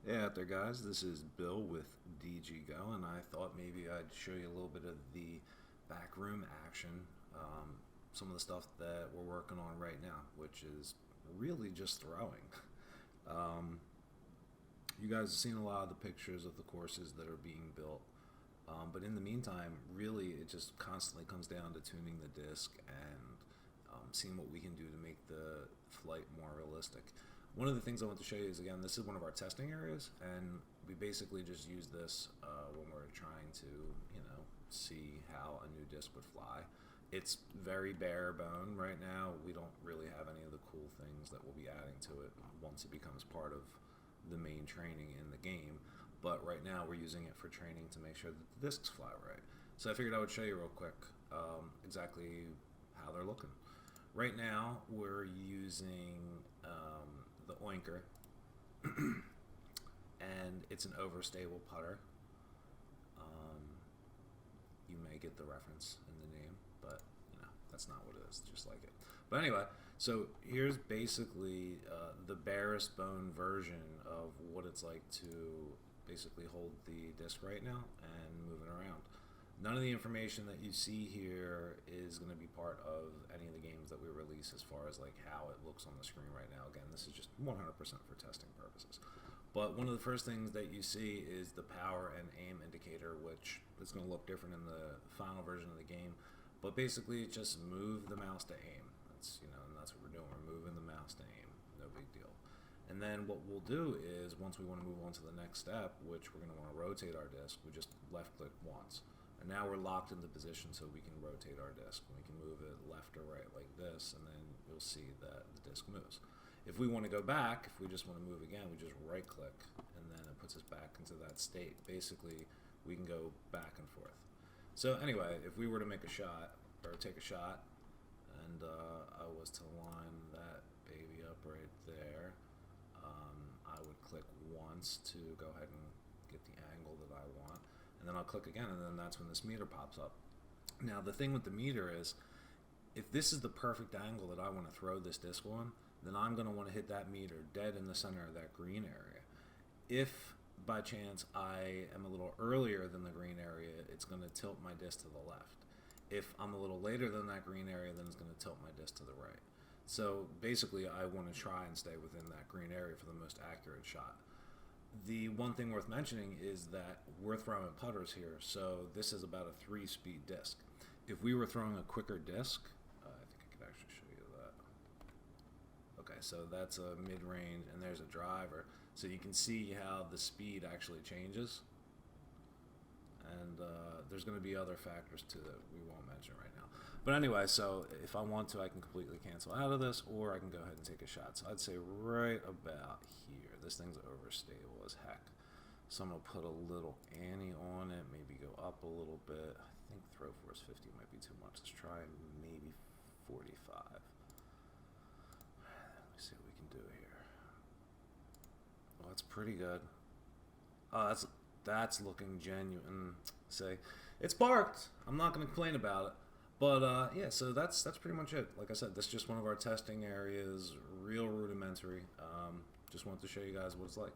Hey out there, guys. This is Bill with DG Go, and I thought maybe I'd show you a little bit of the backroom action, some of the stuff that we're working on right now, which is really just throwing. Um, you guys have seen a lot of the pictures of the courses that are being built, but in the meantime, really it just constantly comes down to tuning the disc and seeing what we can do to make the flight more realistic. One of the things I want to show you is, again, this is one of our testing areas, and we basically just use this when we're trying to, see how a new disc would fly. It's very bare bone right now. We don't really have any of the cool things that we'll be adding to it once it becomes part of the main training in the game. But right now we're using it for training to make sure that the discs fly right. So I figured I would show you real quick exactly how they're looking. Right now we're using the Oinker, and it's an overstable putter. You may get the reference in the name, but that's not what it is, just like it. But anyway, so here's basically the barest bone version of what it's like to basically hold the disc right now and move it around. None of the information that you see here is going to be part of any of the games that we release as far as like how it looks on the screen right now. Again, this is just 100% for testing purposes. But one of the first things that you see is the power and aim indicator, which is going to look different in the final version of the game. But basically, just move the mouse to aim. And that's what we're doing. We're moving the mouse to aim. No big deal. And then what we'll do is, once we want to move on to the next step, which we're going to want to rotate our disc, we just left click once. And now we're locked into position so we can rotate our disc. We can move it left or right like this, and then you'll see that the disc moves. If we want to go back, if we just want to move again, we just right click, and then it puts us back into that state. Basically, we can go back and forth. So anyway, if we were to make a shot, or take a shot, and I was to line that baby up right there, I would click once to go ahead and get the angle that I want, and then I'll click again, and then that's when this meter pops up. Now the thing with the meter is, if this is the perfect angle that I want to throw this disc on, then I'm going to want to hit that meter dead in the center of that green area. If by chance I am a little earlier than the green area, it's going to tilt my disc to the left. If I'm a little later than that green area, then it's going to tilt my disc to the right. So basically I want to try and stay within that green area for the most accurate shot. The one thing worth mentioning is that we're throwing putters here, so this is about a 3-speed disc. If we were throwing a quicker disc, I think I could actually show you that. Okay, so that's a mid-range, and there's a driver. So you can see how the speed actually changes. And there's going to be other factors too that we won't mention right now. But anyway, so if I want to, I can completely cancel out of this, or I can go ahead and take a shot. So I'd say right about here. This thing's overstable as heck. So I'm going to put a little ante on it, maybe go up a little bit. I think throw force 50 might be too much. Let's try maybe 45. Let me see what we can do here. Well, that's pretty good. Oh, that's looking genuine. Say, it's barked. I'm not going to complain about it. But yeah, so that's pretty much it. Like I said, this is just one of our testing areas, real rudimentary. Just wanted to show you guys what it's like.